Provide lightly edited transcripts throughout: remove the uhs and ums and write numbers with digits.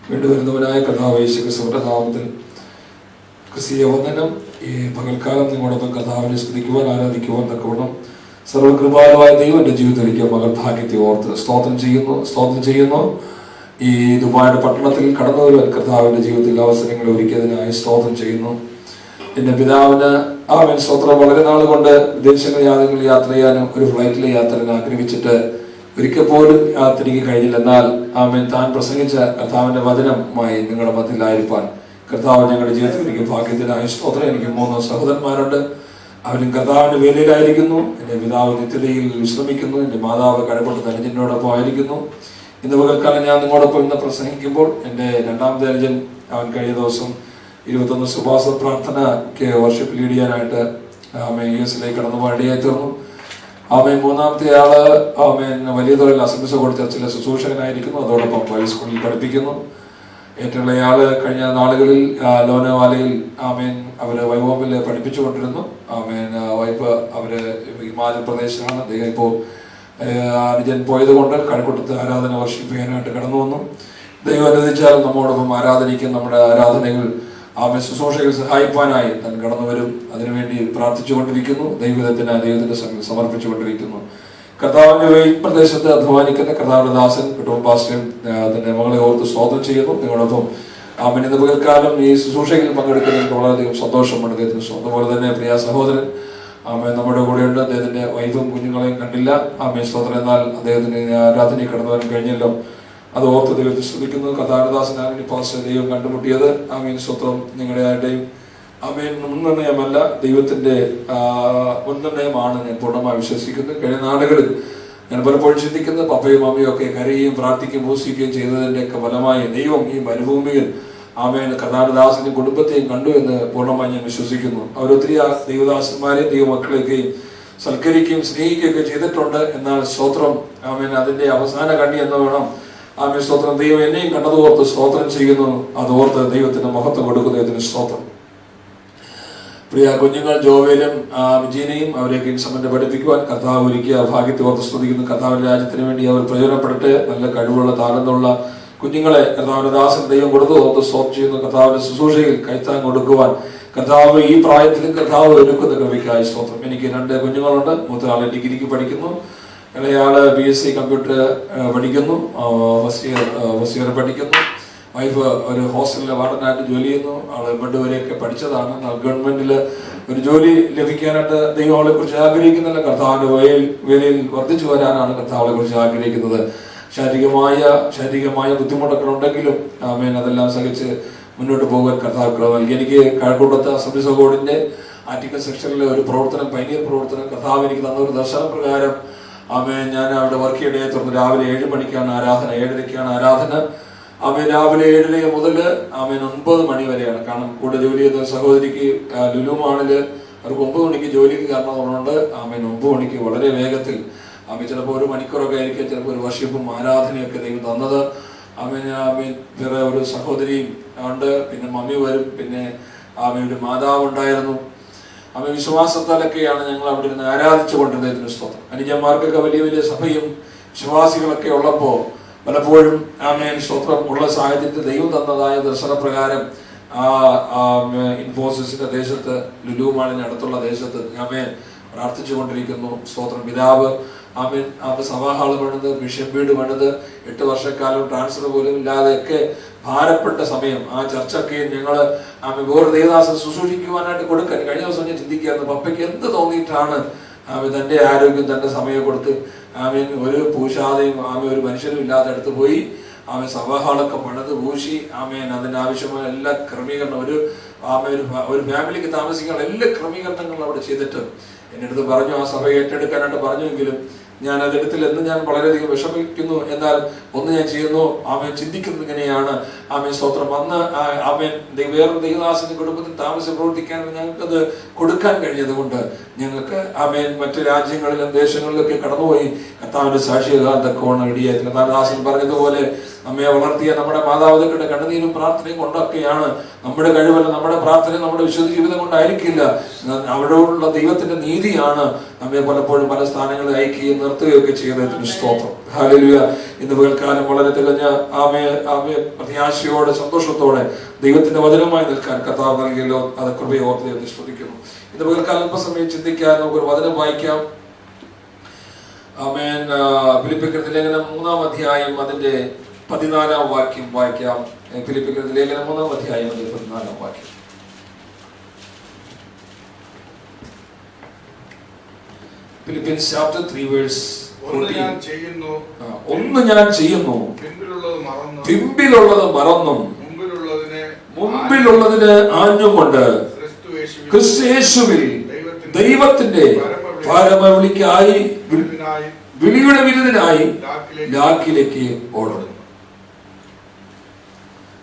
വീണ്ടുവരുന്നവനായ കർത്താവ് യേശുക്രിസ്തുവിന്റെ നാമത്തിൽ ക്രിസ്തീയ വന്ദനം. ഈ പകൽക്കാലം നിങ്ങളോടൊപ്പം കർത്താവിനെ സ്തുതിക്കുവാൻ, ആരാധിക്കുവാൻ തക്കവണ്ണം സർവകൃപാലുവായ ദൈവം എൻ്റെ ജീവിതത്തിൽ എനിക്ക് മകൾഭാഗ്യത്തെ ഓർത്ത് സ്തോത്രം ചെയ്യുന്നു. ഈ ദുബായുടെ പട്ടണത്തിൽ കടന്നു വരുവാൻ കർത്താവിൻ്റെ ജീവിതത്തിൽ അവസരങ്ങൾ ഒരുക്കിയതിനായി സ്തോത്രം ചെയ്യുന്നു. എൻ്റെ പിതാവിന് ആമേൻ സ്തോത്രം. വളരെ നാൾ കൊണ്ട് വിദേശങ്ങളിൽ യാത്ര ചെയ്യാനും ഒരു ഫ്ലൈറ്റിലെ യാത്ര ആഗ്രഹിച്ചിട്ട് ഒരിക്കൽ പോലും യാത്രയ്ക്ക് കഴിഞ്ഞില്ല. എന്നാൽ ആമേൻ താൻ പ്രസംഗിച്ച കർത്താവിന്റെ വചനമായി നിങ്ങളുടെ മധ്യത്തിലായിരിക്കാൻ കർത്താവ് ഞങ്ങളുടെ ജീവിതത്തിൽ എനിക്ക് ഭാഗ്യത്തിനായി സ്തോത്രം. എനിക്ക് 3 സഹോദരന്മാരുണ്ട്. അവരും കർത്താവിന്റെ വേലയിലായിരിക്കുന്നു. എൻ്റെ പിതാവ് നിത്യതയിൽ വിശ്രമിക്കുന്നു. എൻ്റെ മാതാവ് കടപ്പെട്ട് അനുജനോടൊപ്പം ആയിരിക്കുന്നു. ഇന്ന് പകൽക്കാലം ഞാൻ നിങ്ങളോടൊപ്പം ഇന്ന് പ്രസംഗിക്കുമ്പോൾ എൻ്റെ രണ്ടാമത്തെ അനുജൻ അവൻ കഴിഞ്ഞ ദിവസം 21 സുഭാസ പ്രാർത്ഥനയ്ക്ക് വർഷിപ്പ് ലീഡ് ചെയ്യാനായിട്ട് US കടന്നു പോകാനിടയായി തീർന്നു. ആമേൻ. മൂന്നാമത്തെ ആള് ആമേൻ വലിയ തോതിൽ അസംബ്ലീസ് ഓഫ് ഗോഡ് ചർച്ചിലെ ശുശ്രൂഷകനായിരിക്കുന്നു. അതോടൊപ്പം ബൈബിൾ സ്കൂളിൽ പഠിപ്പിക്കുന്നു. ഏറ്റവും ഇളയാള് കഴിഞ്ഞ നാളുകളിൽ ലോനവാലയിൽ ആമേൻ അവര് വൈഭവമിൽ പഠിപ്പിച്ചുകൊണ്ടിരുന്നു. ആമേൻ വൈഫ് അവര് ഹിമാചൽ പ്രദേശാണ്. അദ്ദേഹം ഇപ്പോൾ അനുജൻ പോയത് കൊണ്ട് കഴക്കൂട്ടത്ത് ആരാധന വർഷിപ്പ് ചെയ്യാനായിട്ട് കടന്നു വന്നു. ദൈവം അനുവദിച്ചാൽ നമ്മോടൊപ്പം ആരാധനയ്ക്കും നമ്മുടെ ആരാധനകൾ ആമേൻ ശുശ്രൂഷകൾ സഹായിപ്പാനായി താൻ കടന്നു വരും. അതിനുവേണ്ടി പ്രാർത്ഥിച്ചുകൊണ്ടിരിക്കുന്നു. ദൈവത്തിന്റെ സമർപ്പിച്ചുകൊണ്ടിരിക്കുന്നു. കർത്താവിന്റെ വെയിൽ പ്രദേശത്ത് അധ്വാനിക്കുന്ന കർത്താവിന്റെ ദാസൻ കുടുംബാശ്രയം അതിന്റെ മകളെ ഓർത്ത് സ്തോത്രം ചെയ്യുന്നു. നിങ്ങളോടൊപ്പം ആമേൻ ഇന്ന് പകൽക്കാലം ഈ ശുശ്രൂഷയിൽ പങ്കെടുക്കുന്നതിന് വളരെയധികം സന്തോഷമുണ്ട്. അദ്ദേഹത്തിന് അതുപോലെ തന്നെ പ്രിയ സഹോദരൻ ആമേൻ നമ്മുടെ കൂടെയുണ്ട്. അദ്ദേഹത്തിന്റെ വൈഫും കുഞ്ഞുങ്ങളെയും കണ്ടില്ല. ആമേൻ സ്തോത്രം. എന്നാൽ അദ്ദേഹത്തിന് ആരാധനയിൽ കടന്നു വരാൻ കഴിഞ്ഞല്ലോ. അത് ഓർത്ത് ദൈവത്തെ സ്തുതിക്കുന്നു. കഥാരദാസനാണ് പാസ്റ്റർ ദൈവം കണ്ടുമുട്ടിയത്. ആമേൻ സ്തോത്രം. നിങ്ങളുടെ ആരുടെയും ആമേൻ മുൻനിർണയമല്ല, ദൈവത്തിന്റെ മുൻനിർണയമാണ് ഞാൻ പൂർണ്ണമായി വിശ്വസിക്കുന്നത്. കഴിഞ്ഞ നാളുകളിൽ ഞാൻ പലപ്പോഴും ചിന്തിക്കുന്നത് പപ്പയും അമ്മയും ഒക്കെ കരയുകയും പ്രാർത്ഥിക്കുകയും പൂസിക്കുകയും ചെയ്തതിന്റെ ഒക്കെ ഫലമായി ദൈവം ഈ മരുഭൂമിയിൽ ആമേൻ കഥാരദാസനെയും കുടുംബത്തെയും കണ്ടു എന്ന് പൂർണ്ണമായി ഞാൻ വിശ്വസിക്കുന്നു. അവരൊത്തിരി ദൈവദാസന്മാരെയും ദൈവമക്കളെയൊക്കെയും സൽക്കരിക്കുകയും സ്നേഹിക്കുകയൊക്കെ ചെയ്തിട്ടുണ്ട്. എന്നാൽ സ്തോത്രം ആമേൻ അതിന്റെ അവസാന കണ്ണി എന്ന് വേണം. ആമേൻ സ്തോത്രം. ദൈവം എന്നെയും കണ്ടതോർത്ത് സ്തോത്രം ചെയ്യുന്നു. അതോർത്ത് ദൈവത്തിന് മഹത്വം കൊടുക്കുന്നു. ദൈവത്തിന് സ്തോത്രം. പ്രിയ കുഞ്ഞുങ്ങൾ ജോവേലും വിജയനെയും അവരെയൊക്കെ ഇൻസ്ട്രുമെന്റ് പഠിപ്പിക്കുവാൻ കർത്താവ് ഒരുക്കിയ ഭാഗ്യത്തെ ഓർത്ത് സ്തുതിക്കുന്നു. കർത്താവിന്റെ രാജ്യത്തിന് വേണ്ടി അവർ പ്രയോജനപ്പെടട്ടെ. നല്ല കഴിവുള്ള താരന്നുള്ള കുഞ്ഞുങ്ങളെ കർത്താവിന്റെ ദാസൻ ദൈവം കൊടുത്തു ഓർത്ത് സ്തോത്രം ചെയ്യുന്നു. കർത്താവിന്റെ ശുശ്രൂഷയിൽ കൈത്താങ് കൊടുക്കുവാൻ കർത്താവ് ഈ പ്രായത്തിലും കർത്താവ് ഒരുക്കുന്ന കൃപയ്ക്കായി സ്തോത്രം. എനിക്ക് 2 കുഞ്ഞുങ്ങളുണ്ട്. മൂത്തയാളെ ഡിഗ്രിക്ക് പഠിക്കുന്നു. ഇളയാള് BSc കമ്പ്യൂട്ടർ പഠിക്കുന്നു. ഫസ്റ്റ് ഇയർ പഠിക്കുന്നു. വൈഫ് ഒരു ഹോസ്റ്റലിലെ വാർഡനായിട്ട് ജോലി ചെയ്യുന്നു. ആള് ബഡ് വരെയൊക്കെ പഠിച്ചതാണ്. എന്നാൽ ഗവൺമെന്റിൽ ഒരു ജോലി ലഭിക്കാനായിട്ട് ദൈവം അവളെ കുറിച്ച് ആഗ്രഹിക്കുന്നില്ല. കർത്താവിന്റെ വേലയിൽ വർദ്ധിച്ചു വരാനാണ് കർത്താവിനെ കുറിച്ച് ആഗ്രഹിക്കുന്നത്. ശാരീരികമായ ബുദ്ധിമുട്ടൊക്കെ ഉണ്ടെങ്കിലും ആമേൻ അതെല്ലാം സഹിച്ച് മുന്നോട്ട് പോകാൻ കർത്താവ് കൃപ നൽകി. എനിക്ക് കഴക്കൂട്ടത്ത് അസംബ്ലീസ് ഓഫ് ഗോഡിന്റെ ആർട്ടിക്കൽ സെക്ഷനിലെ ഒരു പ്രവർത്തനം, പൈനിയർ പ്രവർത്തനം കർത്താവ് എനിക്ക് തന്ന ഒരു ദർശനപ്രകാരം ആമേൻ ഞാൻ അവിടെ വർക്ക് ചെയ്യണേ തുറന്ന് രാവിലെ 7 മണിക്കാണ് ആരാധന, 7:30 ആരാധന. ആമേൻ രാവിലെ 7 മുതൽ ആമേൻ 9 മണി വരെയാണ്. കാരണം കൂടെ ജോലി ചെയ്യുന്ന സഹോദരിക്ക് ലുലുമാളില് അവർക്ക് 9 മണിക്ക് ജോലിക്ക് കാരണമുണ്ട്. ആമേൻ 9 മണിക്ക് വളരെ വേഗത്തിൽ ആമേൻ ചിലപ്പോൾ 1 മണിക്കൂറൊക്കെ ആയിരിക്കും ചിലപ്പോൾ ഒരു വർഷിപ്പും ആരാധനയൊക്കെ ദൈവം തന്നത്. ആമേൻ വേറെ ഒരു സഹോദരിയും ഉണ്ട്. പിന്നെ മമ്മി വരും. പിന്നെ ആമേൻ ഒരു മാതാവ് ഉണ്ടായിരുന്നു. ആമേൻ വിശ്വാസത്താലൊക്കെയാണ് ഞങ്ങൾ അവിടെ ഇരുന്ന് ആരാധിച്ചു കൊണ്ടിരുന്നതിന് സ്തോത്രം. അനുജന്മാർക്കൊക്കെ വലിയ സഭയും വിശ്വാസികളൊക്കെ ഉള്ളപ്പോൾ പലപ്പോഴും ആമേൻ സ്തോത്രം ഉള്ള സാഹചര്യത്തിൽ ദൈവം തന്നതായ ദർശനപ്രകാരം ഇൻഫോസിസിന്റെ ദേശത്ത് ലുലുമാളിന് അടുത്തുള്ള ദേശത്ത് ആമേൻ പ്രാർത്ഥിച്ചു കൊണ്ടിരിക്കുന്നു. സ്തോത്രം. പിതാവ് ആമേൻ സഭാഹാള് പണിത്, ബിഷപ്പ് വീട് പണിത് 8 വർഷക്കാലം ട്രാൻസ്ഫർ പോലും ഇല്ലാതെയൊക്കെ ഭാരപ്പെട്ട സമയം ആ ചർച്ചൊക്കെ ഞങ്ങള് ആമേൻ വേറെ ദേവദാസൻ ശുശ്രൂഷിക്കുവാനായിട്ട് കൊടുക്കാൻ കഴിഞ്ഞ ദിവസം ഞാൻ ചിന്തിക്കുകയായിരുന്നു. പപ്പയ്ക്ക് എന്ത് തോന്നിയിട്ടാണ് ആമേൻ തന്റെ ആരോഗ്യം തന്റെ സമയം കൊടുത്ത് ആമേൻ ഒരു പൂശാതെയും ആമേൻ ഒരു മനുഷ്യനും ഇല്ലാതെ അടുത്ത് പോയി ആമേൻ സഭാഹാളൊക്കെ പണിത് പൂശി ആമേൻ അതിന് ആവശ്യമായ എല്ലാ ക്രമീകരണം ഒരു ഫാമിലിക്ക് താമസിക്കാനുള്ള എല്ലാ ക്രമീകരണങ്ങളും അവിടെ ചെയ്തിട്ട് എൻ്റെ അടുത്ത് പറഞ്ഞു ആ സഭ ഏറ്റെടുക്കാനായിട്ട് പറഞ്ഞുവെങ്കിലും ഞാൻ അതെടുത്തിൽ എന്ന് ഞാൻ വളരെയധികം വിഷമിക്കുന്നു. എന്നാൽ ഒന്ന് ഞാൻ ചെയ്യുന്നു. ആമേൻ ചിന്തിക്കുന്നത് ഇങ്ങനെയാണ്. ആമേൻ സ്തോത്രം. അന്ന് ആമേൻ വേറൊരു ദൈവദാസന്റെ കുടുംബത്തിൽ താമസം പ്രവർത്തിക്കാൻ ഞങ്ങൾക്കത് കൊടുക്കാൻ കഴിഞ്ഞത് കൊണ്ട് ഞങ്ങൾക്ക് ആമേൻ മറ്റു രാജ്യങ്ങളിലും ദേശങ്ങളിലൊക്കെ കടന്നുപോയി കർത്താവിന്റെ സാക്ഷിയാകാൻ തക്കവണ്ണം ഇടയായി. കർത്താവദാസൻ പറഞ്ഞതുപോലെ നമ്മെ വളർത്തിയ നമ്മുടെ മാതാപിതാക്കളുടെ കണ്ണുനീരും പ്രാർത്ഥനയും കൊണ്ടൊക്കെയാണ്. നമ്മുടെ കഴിവല്ല, നമ്മുടെ പ്രാർത്ഥനയും നമ്മുടെ വിശുദ്ധ ജീവിതം കൊണ്ടായിരിക്കില്ല. അവിടെയുള്ള ദൈവത്തിന്റെ നീതിയാണ് നമ്മെ പലപ്പോഴും പല സ്ഥാനങ്ങളിൽ അയക്കുകയും നിർത്തുകയൊക്കെ ചെയ്യുന്നതിന് സ്തോത്രം. ഹല്ലേലൂയ. ഇന്ന് പകൽക്കാലം വളരെ തികഞ്ഞ പ്രത്യാശയോടെ സന്തോഷത്തോടെ ദൈവത്തിന്റെ വചനമായി നിൽക്കാൻ കർത്താവ് നൽകിയല്ലോ. അത് കൃപയെ ഓർത്ത് ദൈവത്തെ സ്തുതിക്കുന്നു. ഇന്ന് പകൽക്കാലം അല്പസമയം ചിന്തിക്കാൻ നമുക്കൊരു വചനം വായിക്കാം. ആമേൻ. ഫിലിപ്പിയർക്കെഴുതിയ ലേഖനം 3-ാം അധ്യായം അതിന്റെ 14-ാം വാക്യം വായിക്കാം. ഫിലിപ്പിയർക്കെഴുതിയ ലേഖനം 3-ാം അധ്യായം അതിന്റെ 14-ാം വാക്യം. Philippians chapter 3 verse 14. ഒന്ന് ഞാൻ ചെയ്യുന്നു, പിമ്പിലുള്ളത് മറന്നും മുമ്പിലുള്ളതിന് ആഞ്ഞുകൊണ്ട് ക്രിസ്തുയേശുവിൽ ദൈവത്തിന്റെ പരമവിളിക്കായി വിളിയുടെ വിരുദ്ധനായി ലാക്കിലേക്ക് ഓടുന്നു.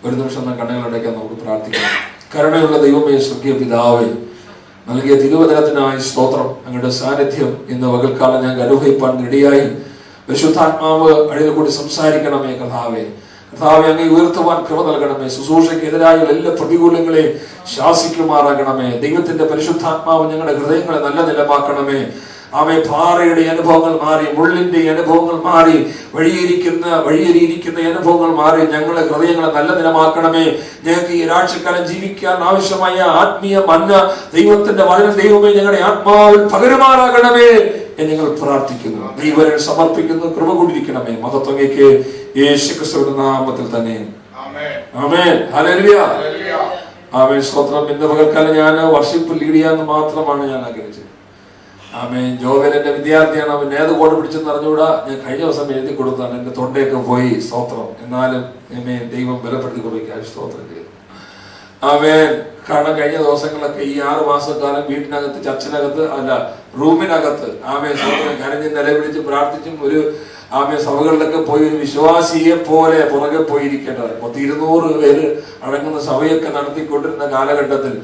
ഒരു നിമിഷം കണ്ണുകളടയ്ക്കാൻ നമുക്ക് പ്രാർത്ഥിക്കാം. കരുണയുള്ള ദൈവമേ, സ്വർഗീയ പിതാവേ, നൽകിയ തിരുവചനത്തിനായി സ്തോത്രം. അങ്ങയുടെ സാന്നിധ്യം ഇന്ന് പകൽക്കാലം ഞങ്ങൾക്ക് അനുഭവിപ്പാൻ ഇടയായി. പരിശുദ്ധാത്മാവ് അടിയിൽ കൂടി സംസാരിക്കണമേ കർത്താവേ. കർത്താവെ, അങ്ങേ ഉയർത്തുവാൻ കൃപ നൽകണമേ. ശുശ്രൂഷയ്ക്കെതിരായ എല്ലാ പ്രതികൂലങ്ങളെ ശാസിക്കുമാറാകണമേ. ദൈവത്തിന്റെ പരിശുദ്ധാത്മാവ് ഞങ്ങളുടെ ഹൃദയങ്ങളെ നല്ല നിലമാക്കണമേ. ആമേ. പാറയുടെ അനുഭവങ്ങൾ മാറി, മുള്ളിന്റെ അനുഭവങ്ങൾ മാറി, വഴിയേറിയിരിക്കുന്ന അനുഭവങ്ങൾ മാറി ഞങ്ങളെ ഹൃദയങ്ങളെ നല്ല നിലമാക്കണമേ. ഞങ്ങൾക്ക് ഈ ഒരാഴ്ചക്കാലം ജീവിക്കാൻ ആവശ്യമായ ആത്മീയ മന്ന ദൈവത്തിന്റെ വചനം ദൈവമേ ഞങ്ങളുടെ ആത്മാവിൽ പകരുമാറാകണമേ എന്ന് ഞങ്ങൾ പ്രാർത്ഥിക്കുന്നു. ദൈവരെ സമർപ്പിക്കുന്നു. കൃപ കൊണ്ടിരിക്കണമേ. മഹത്വങ്ങയ്ക്ക് യേശുക്രിസ്തുവിന്റെ നാമത്തിൽ തന്നെ ആമേൻ. ഹല്ലേലൂയ. ആമേൻ. സ്തോത്രം. ഇന്ന് പകൽക്കാലം ഞാൻ വർഷിപ്പ് ലീഡ് ചെയ്യാന്ന് മാത്രമാണ് ഞാൻ ആഗ്രഹിച്ചത്. ആമേൻ. ജോവൽ എന്റെ വിദ്യാർത്ഥിയാണ്. അവൻ ഏത് കോഡ് പിടിച്ചെന്ന് അറിഞ്ഞുകൂടാ. ഞാൻ കഴിഞ്ഞ ദിവസം എഴുതി കൊടുത്താണ്. എന്റെ തൊണ്ടയൊക്കെ പോയി. സ്തോത്രം. എന്നാലും ദൈവം ബലപ്പെടുത്തി കൊടുക്കാൻ സ്തോത്രം ചെയ്തു. ആമേൻ. കാരണം കഴിഞ്ഞ ദിവസങ്ങളൊക്കെ ഈ 6 മാസക്കാലം വീട്ടിനകത്ത്, ചർച്ചിനകത്ത്, അല്ല റൂമിനകത്ത് ആമേൻ സ്തോത്രം കരഞ്ഞ് നിലവിളിച്ച് പ്രാർത്ഥിച്ചും ഒരു സഭകളിലൊക്കെ പോയി ഒരു വിശ്വാസിയെ പോലെ പുറകെ പോയിരിക്കേണ്ടത്. 200 പേര് അടങ്ങുന്ന സഭയൊക്കെ നടത്തിക്കൊണ്ടിരുന്ന കാലഘട്ടത്തിൽ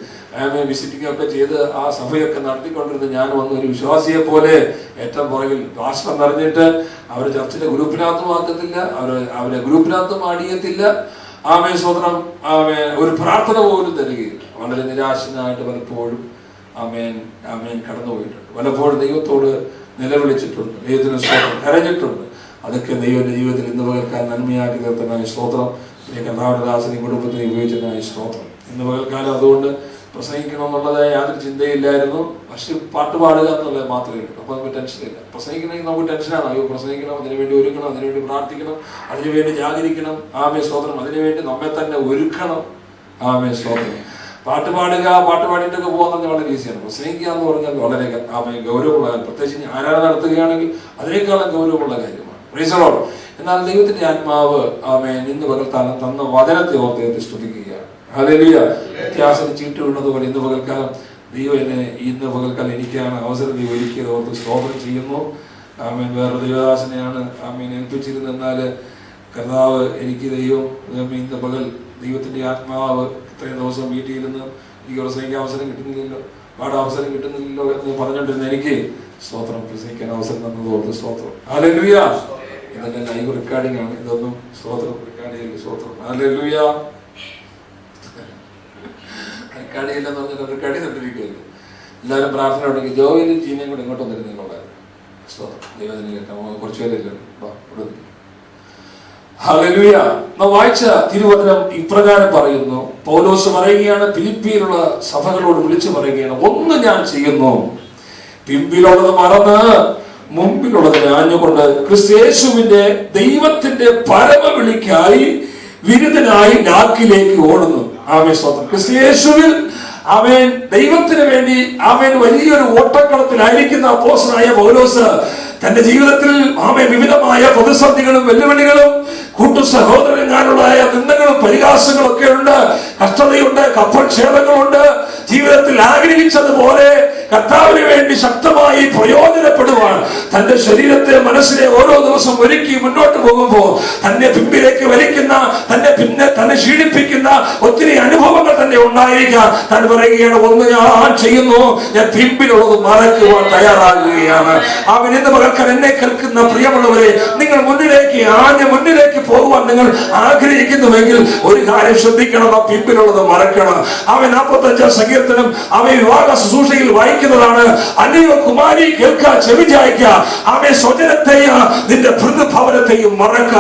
വിസിറ്റിംഗ് ഒക്കെ ചെയ്ത് ആ സഭയൊക്കെ നടത്തിക്കൊണ്ടിരുന്ന ഞാൻ വന്ന് ഒരു വിശ്വാസിയെ പോലെ ഏറ്റവും പുറകിൽ രാഷ്ട്രം നിറഞ്ഞിട്ട് അവർ ചർച്ചിന്റെ ഗ്രൂപ്പിനകത്തും ആക്കത്തില്ല, അവരെ ഗ്രൂപ്പിനകത്തും അടിയത്തില്ല. ആമേൻ സ്തോത്രം. ഒരു പ്രാർത്ഥന പോലും തരികയില്ല. വളരെ നിരാശനായിട്ട് പലപ്പോഴും കടന്നുപോയിട്ടുണ്ട്. പലപ്പോഴും ദൈവത്തോട് നിലവിളിച്ചിട്ടുണ്ട്, ദൈവത്തിന് സ്തോത്രം കരഞ്ഞിട്ടുണ്ട്. അതൊക്കെ ദൈവത്തിന്റെ ജീവിതത്തിൽ ഇന്ന് പകൽക്കാൻ നന്മയാക്കി തീർത്തനായി സ്തോത്രം. കർത്താവദാസനെയും കുടുംബത്തിനെയും ഉപയോഗിച്ചതിനായി സ്തോത്രം. ഇന്ന് പകൽക്കാലം അതുകൊണ്ട് പ്രസംഗിക്കണമെന്നുള്ളത് യാതൊരു ചിന്തയില്ലായിരുന്നു. പക്ഷെ പാട്ട് പാടുക എന്നുള്ളത് മാത്രമേ ഉള്ളൂ. അപ്പൊ നമുക്ക് ടെൻഷനില്ല. പ്രസംഗിക്കണമെങ്കിൽ നമുക്ക് ടെൻഷനാണ്. അയ്യോ പ്രസംഗിക്കണം, അതിനുവേണ്ടി ഒരുക്കണം, അതിനുവേണ്ടി പ്രാർത്ഥിക്കണം, അതിനുവേണ്ടി ജാഗരിക്കണം. ആമേ സ്തോത്രം. അതിനുവേണ്ടി നമ്മെ തന്നെ ഒരുക്കണം. ആമേ സ്തോത്രം. പാട്ട് പാടുക, പാട്ട് പാടിയിട്ടൊക്കെ പോകുന്നത് വളരെ ഈസിയാണ്. പ്രസംഗിക്കുക എന്ന് പറഞ്ഞാൽ വളരെ ഗൗരവമുള്ള കാര്യം. പ്രത്യേകിച്ച് ആരാധന നടത്തുകയാണെങ്കിൽ അതിനേക്കാളും ഗൗരവമുള്ള കാര്യമാണ്. Praise the Lord. എന്നാൽ ദൈവത്തിന്റെ ആത്മാവ് ഇന്ന് പകൽക്കാലം തന്ന വചനത്തെ ഓർത്ത് ദൈവത്തെ സ്തുതിക്കുകയാണ്. ഹല്ലേലൂയ. വ്യത്യാസം ചീട്ട് വീണതുപോലെ ഇന്ന് പകൽക്കാലം ദൈവം ഇന്ന് പകൽക്കാലം എനിക്കാണ് അവസരം ദൈവം ഒരുക്കിയത് ഓർത്ത് സ്തോത്രം ചെയ്യുന്നു. വേറൊരു ദൈവദാസനെയാണ് ഏൽപ്പിച്ചിരുന്നത്. എന്നാൽ കർത്താവ് എനിക്ക് ദൈവം ഇന്ന് പകൽ ദൈവത്തിന്റെ ആത്മാവ് ഇത്രയും ദിവസം വീട്ടിൽ ഇരുന്ന് എനിക്ക് പ്രസംഗിക്കാൻ അവസരം കിട്ടുന്നില്ലല്ലോ, പാടാൻ അവസരം കിട്ടുന്നില്ലല്ലോ എന്ന് പറഞ്ഞുകൊണ്ടിരുന്ന എനിക്ക് സ്തോത്രം പ്രസംഗിക്കാൻ അവസരം തന്നത് ഓർത്ത് സ്തോത്രം. ഹല്ലേലൂയ. ഇതൊക്കെ ലൈവ് റെക്കോർഡിംഗ് ആണ്. ഇതൊന്നും സ്തോത്രം റെക്കോർഡ് ചെയ്യില്ല. സ്തോത്രം. ഹല്ലേലൂയ. റെക്കോർഡ് ചെയ്യില്ലെന്ന് പറഞ്ഞാൽ റെക്കോർഡ് ചെയ്തിട്ടിരിക്കുമല്ലോ. എല്ലാവരും പ്രാർത്ഥന ഉണ്ടെങ്കിൽ ജോയിലും ജീനയും കൂടെ ഇങ്ങോട്ട് വന്നിരുന്നുള്ളതായിരുന്നു. സ്തോത്രം. ദൈവത്തിന് കേൾക്കാം. കുറച്ചു പേരില്ലല്ലോ. ഹല്ലേലൂയ. വായിച്ച തിരുവചനം ഇപ്രകാരം പറയുന്നു. പൗലോസ് പറയുകയാണ്, ഫിലിപ്പിയിലുള്ള സഭകളോട് വിളിച്ചു പറയുകയാണ്, ഒന്ന് ഞാൻ ചെയ്യുന്നു, പിമ്പിലുള്ളത് മറന്ന് മുമ്പിലുള്ളതിനെ ആഞ്ഞുകൊണ്ട് ക്രിസ്തുയേശുവിന്റെ ദൈവത്തിന്റെ പരമവിളിക്കായി വിരുദ്ധനായി ലാക്കിലേക്ക് ഓടുന്നു. ആമേൻ സ്തോത്രം. ക്രിസ്തുയേശുവിൽ അവൻ ദൈവത്തിന് വേണ്ടി വലിയൊരു ഓട്ടക്കളത്തിലായിരിക്കുന്ന അപ്പോസ്തലനായ പൗലോസ് തന്റെ ജീവിതത്തിൽ വിവിധമായ പ്രതിസന്ധികളും വെല്ലുവിളികളും കൂട്ടു സഹോദരന്മാരുള്ളതായ നിന്ദകളും പരിഹാസങ്ങളും ഒക്കെ ഉണ്ട്, കഷ്ടതയുണ്ട്, കപ്പൽക്ഷേപങ്ങളുണ്ട്. ജീവിതത്തിൽ ആഗ്രഹിച്ചതുപോലെ കർത്താവിന് വേണ്ടി ശക്തമായി പ്രയോജനപ്പെടുവാൻ തന്റെ ശരീരത്തെ മനസ്സിനെ ഓരോ ദിവസം ഒരുക്കി മുന്നോട്ട് പോകുമ്പോൾ തന്നെ പിമ്പിലേക്ക് വലിക്കുന്ന, തന്നെ ക്ഷീണിപ്പിക്കുന്ന ഒത്തിരി അനുഭവങ്ങൾ തന്നെ ഉണ്ടായിരിക്കാം. താൻ പറയുകയാണ്, ഒന്ന് ഞാൻ ചെയ്യുന്നു, ഞാൻ പിമ്പിലുള്ളത് മറക്കുവാൻ തയ്യാറാകുകയാണ്. അവൻ ഇന്ന് പകർക്കാൻ എന്നെ കേൾക്കുന്ന പ്രിയമുള്ളവരെ, നിങ്ങൾ മുന്നിലേക്ക് പോകുവാൻ നിങ്ങൾ ആഗ്രഹിക്കുന്നുവെങ്കിൽ ഒരു കാര്യം ശ്രദ്ധിക്കണം, ആ പിമ്പിലുള്ളത് മറക്കണം. അവൻ 45 സങ്കീർത്തനം അവൻ വിവാഹ ശുശ്രൂഷയിൽ വായിക്കുന്നതാണ്. അല്ലയോ കുമാരി, കേൾക്കുക, ചെവിചായ്ക്ക, അവൻ സ്വജനത്തെയും നിന്റെ ഭൃതഭവനത്തെയും മറക്ക,